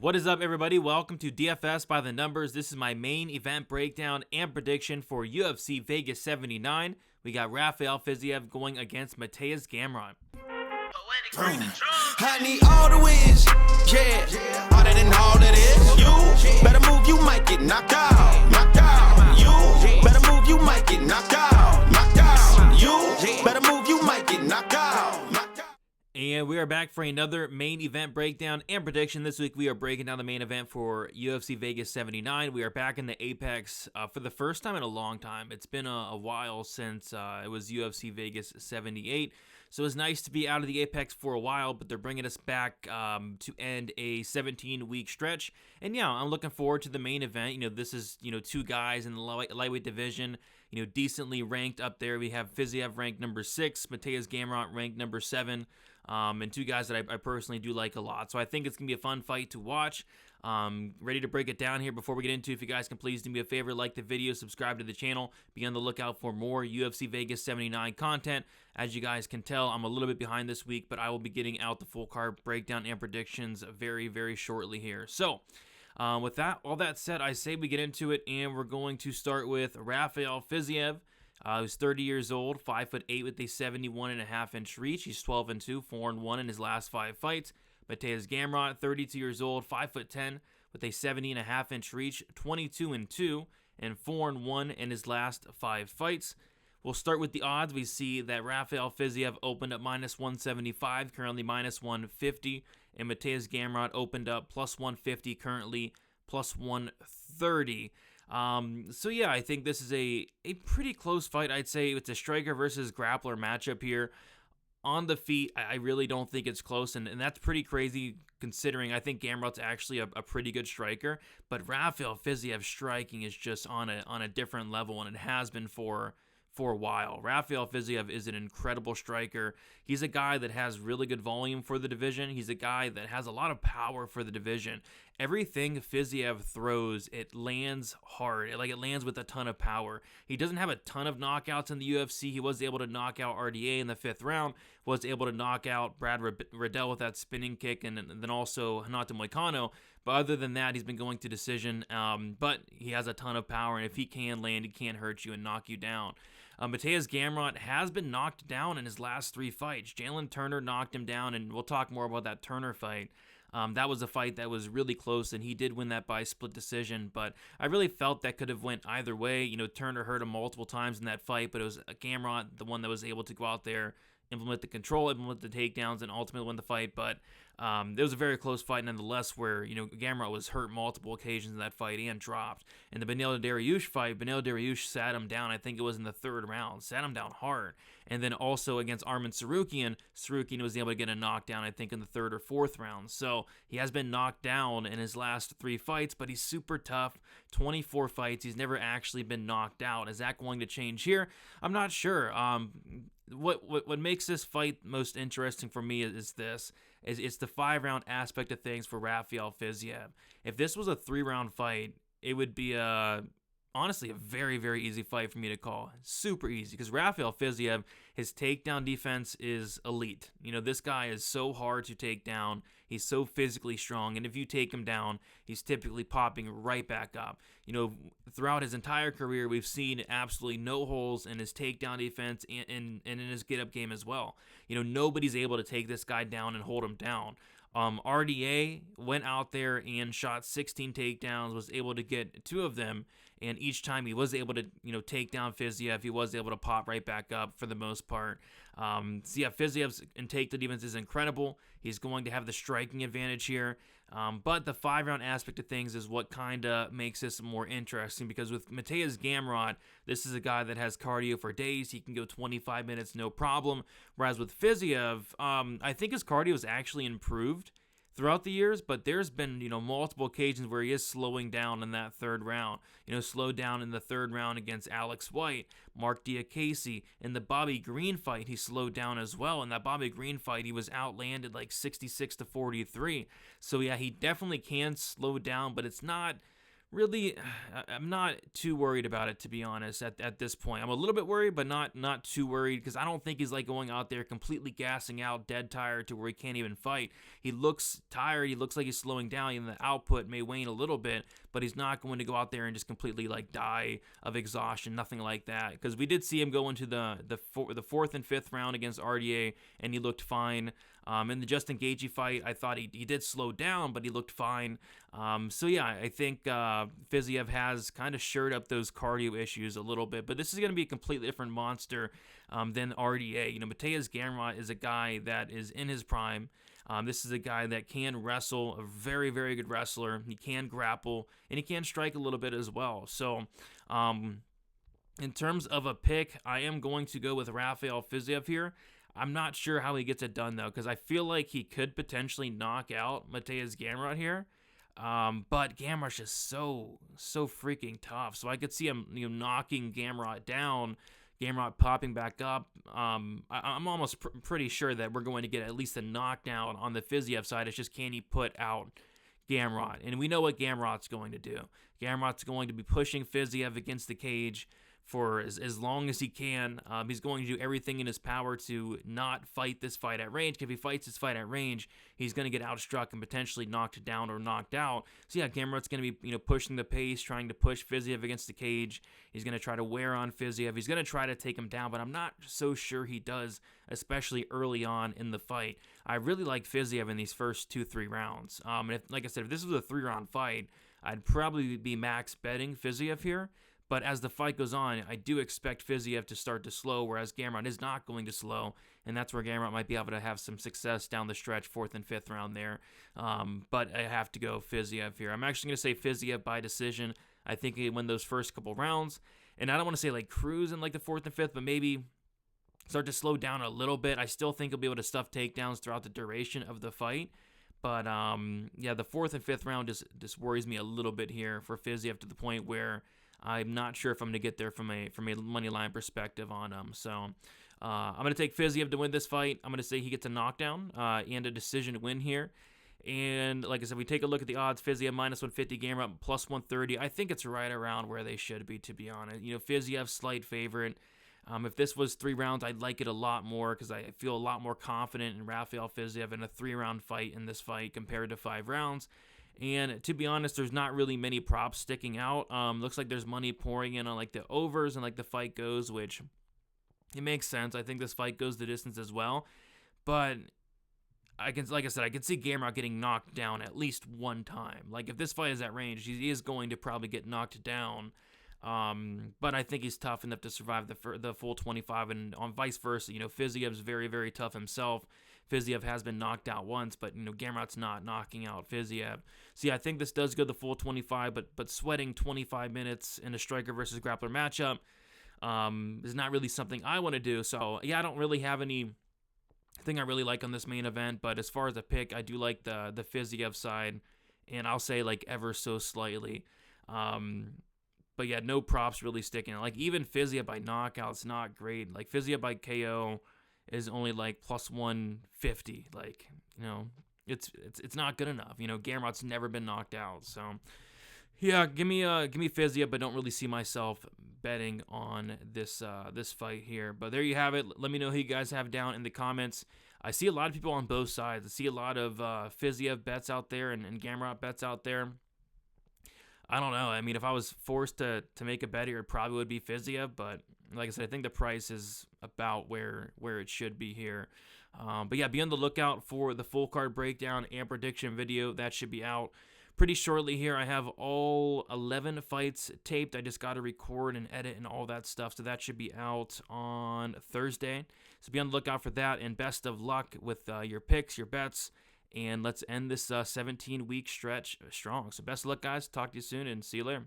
What is up, everybody? Welcome to DFS by the Numbers. This is my main event breakdown and prediction for UFC Vegas 79. We got Rafael Fiziev going against Mateusz Gamrot. I need all the wins, yeah. All that and all that is. You better move, you might get knocked out. Knocked out. You better move, you might get knocked out. Knocked out. You better move, you might get knocked out. Knocked out. And we are back for another main event breakdown and prediction. This week we are breaking down the main event for UFC Vegas 79. We are back in the Apex for the first time in a long time. It's been a while since it was UFC Vegas 78. So it's nice to be out of the Apex for a while, but they're bringing us back to end a 17-week stretch. And yeah, I'm looking forward to the main event. This is, two guys in the lightweight division, decently ranked up there. We have Fiziev ranked number 6, Mateusz Gamrot ranked number 7. And two guys that I personally do like a lot. So I think it's going to be a fun fight to watch. Ready to break it down here. Before we get into it, if you guys can please do me a favor, like the video, subscribe to the channel, be on the lookout for more UFC Vegas 79 content. As you guys can tell, I'm a little bit behind this week, but I will be getting out the full card breakdown and predictions very, very shortly here. So with that, all that said, I say we get into it, and we're going to start with Rafael Fiziev. Who's 30 years old, 5'8" with a 71.5-inch reach. He's 12-2, 4-1 in his last 5 fights. Mateusz Gamrot, 32 years old, 5'10" with a 70.5-inch reach, 22-2 and 4-1 in his last 5 fights. We'll start with the odds. We see that Rafael Fiziev opened up -175, currently -150, and Mateusz Gamrot opened up +150, currently +130. So yeah, I think this is a pretty close fight. I'd say it's a striker versus grappler matchup here. On the feet, I really don't think it's close, and that's pretty crazy considering I think Gamrot's actually a pretty good striker, but Rafael Fiziev's striking is just on a different level, and it has been for a while. Rafael Fiziev is an incredible striker. He's a guy that has really good volume for the division. He's a guy that has a lot of power for the division. Everything Fiziev throws, it lands hard. It lands with a ton of power. He doesn't have a ton of knockouts in the UFC. He was able to knock out RDA in the 5th round, was able to knock out Brad Riddell with that spinning kick, and then also Renato Moicano. But other than that, he's been going to decision. But he has a ton of power, and if he can land, he can hurt you and knock you down. Mateusz Gamrot has been knocked down in his last 3 fights. Jalen Turner knocked him down, and we'll talk more about that Turner fight. That was a fight that was really close, and he did win that by split decision, but I really felt that could have went either way. Turner hurt him multiple times in that fight, but it was Gamrot, the one that was able to go out there, implement the control, implement the takedowns, and ultimately win the fight. But it was a very close fight nonetheless, where Gamrot was hurt multiple occasions in that fight and dropped. In the Beneil Dariush fight, Beneil Dariush sat him down. I think it was in the 3rd round, sat him down hard. And then also against Arman Tsarukyan was able to get a knockdown, I think, in the 3rd or 4th round. So he has been knocked down in his last 3 fights, but he's super tough. 24 fights, he's never actually been knocked out. Is that going to change here? I'm not sure. What makes this fight most interesting for me is it's the 5-round aspect of things for Rafael Fiziev. If this was a 3-round fight, it would be honestly a very, very easy fight for me to call. Super easy, because Rafael Fiziev, his takedown defense is elite. This guy is so hard to take down. He's so physically strong, and if you take him down, he's typically popping right back up. Throughout his entire career, we've seen absolutely no holes in his takedown defense and in his get-up game as well. Nobody's able to take this guy down and hold him down. RDA went out there and shot 16 takedowns, was able to get 2 of them, and each time he was able to, take down Fiziev, he was able to pop right back up for the most part. So yeah, Fiziev's takedown defense is incredible. He's going to have the striking advantage here. But the 5-round aspect of things is what kind of makes this more interesting, because with Mateusz Gamrot, this is a guy that has cardio for days. He can go 25 minutes, no problem. Whereas with Fiziev, I think his cardio has actually improved throughout the years, but there's been, multiple occasions where he is slowing down in that 3rd round. Slowed down in the 3rd round against Alex White, Mark Diakase. In the Bobby Green fight, he slowed down as well. In that Bobby Green fight, he was outlanded like 66-43. So yeah, he definitely can slow down, but it's not really, I'm not too worried about it, to be honest, at this point. I'm a little bit worried, but not too worried, because I don't think he's like going out there completely gassing out, dead tired to where he can't even fight. He looks tired. He looks like he's slowing down, and the output may wane a little bit, but he's not going to go out there and just completely like die of exhaustion, nothing like that. Because we did see him go into the fourth and fifth round against RDA, and he looked fine. In the Justin Gaethje fight, I thought he did slow down, but he looked fine. So yeah, I think Fiziev has kind of shored up those cardio issues a little bit, but this is going to be a completely different monster than RDA. You know, Mateusz Gamrot is a guy that is in his prime. This is a guy that can wrestle, a very, very good wrestler. He can grapple, and he can strike a little bit as well. So, in terms of a pick, I am going to go with Rafael Fiziev here. I'm not sure how he gets it done, though, because I feel like he could potentially knock out Mateusz Gamrot here. But Gamrot's just so freaking tough. So I could see him, knocking Gamrot down, Gamrot popping back up. I'm almost pretty sure that we're going to get at least a knockdown on the Fiziev side. It's just, can he put out Gamrot? And we know what Gamrot's going to do. Gamrot's going to be pushing Fiziev against the cage for as long as he can. He's going to do everything in his power to not fight this fight at range. If he fights this fight at range, he's going to get outstruck and potentially knocked down or knocked out. So yeah, Gamrot's going to be pushing the pace, trying to push Fiziev against the cage. He's going to try to wear on Fiziev. He's going to try to take him down, but I'm not so sure he does, especially early on in the fight. I really like Fiziev in these first 2-3 rounds. And like I said, if this was a 3-round fight, I'd probably be max betting Fiziev here. But as the fight goes on, I do expect Fiziev to start to slow, whereas Gamrot is not going to slow, and that's where Gamrot might be able to have some success down the stretch, 4th and 5th round there. But I have to go Fiziev here. I'm actually going to say Fiziev by decision. I think he win those first couple rounds, and I don't want to say like cruise in like the 4th and 5th, but maybe start to slow down a little bit. I still think he'll be able to stuff takedowns throughout the duration of the fight. But yeah, the 4th and 5th round just worries me a little bit here for Fiziev, to the point where I'm not sure if I'm going to get there from a money line perspective on him. So I'm going to take Fiziev to win this fight. I'm going to say he gets a knockdown and a decision win here. And like I said, we take a look at the odds. Fiziev minus 150, Gamrot plus 130. I think it's right around where they should be, to be honest. Fiziev slight favorite. If this was 3 rounds, I'd like it a lot more, because I feel a lot more confident in Rafael Fiziev in a 3-round fight in this fight compared to 5 rounds. And to be honest, there's not really many props sticking out. Looks like there's money pouring in on like the overs and like the fight goes, which it makes sense. I think this fight goes the distance as well. But like I said, I can see Gamrot getting knocked down at least one time. Like if this fight is at range, he is going to probably get knocked down. But I think he's tough enough to survive the full 25, and on vice versa. Fiziev's very, very tough himself. Fiziev has been knocked out once, but Gamrot's not knocking out Fiziev. So yeah, I think this does go the full 25, but sweating 25 minutes in a striker versus grappler matchup is not really something I want to do. So yeah, I don't really have anything I really like on this main event, but as far as a pick, I do like the Fiziev side, and I'll say like ever so slightly. But yeah, no props really sticking. Like even Fiziev by knockout's not great. Like Fiziev by KO is only like plus 150. Like, it's not good enough. Gamrot's never been knocked out. So yeah, give me Fiziev, but don't really see myself betting on this fight here. But there you have it. Let me know who you guys have down in the comments. I see a lot of people on both sides. I see a lot of Fiziev bets out there and Gamrot bets out there. I don't know. I mean, if I was forced to make a bet here, it probably would be Fiziev. But like I said, I think the price is about where it should be here. But yeah, be on the lookout for the full card breakdown and prediction video. That should be out pretty shortly here. I have all 11 fights taped. I just got to record and edit and all that stuff. So that should be out on Thursday. So be on the lookout for that. And best of luck with your picks, your bets. And let's end this 17-week stretch strong. So best of luck, guys. Talk to you soon, and see you later.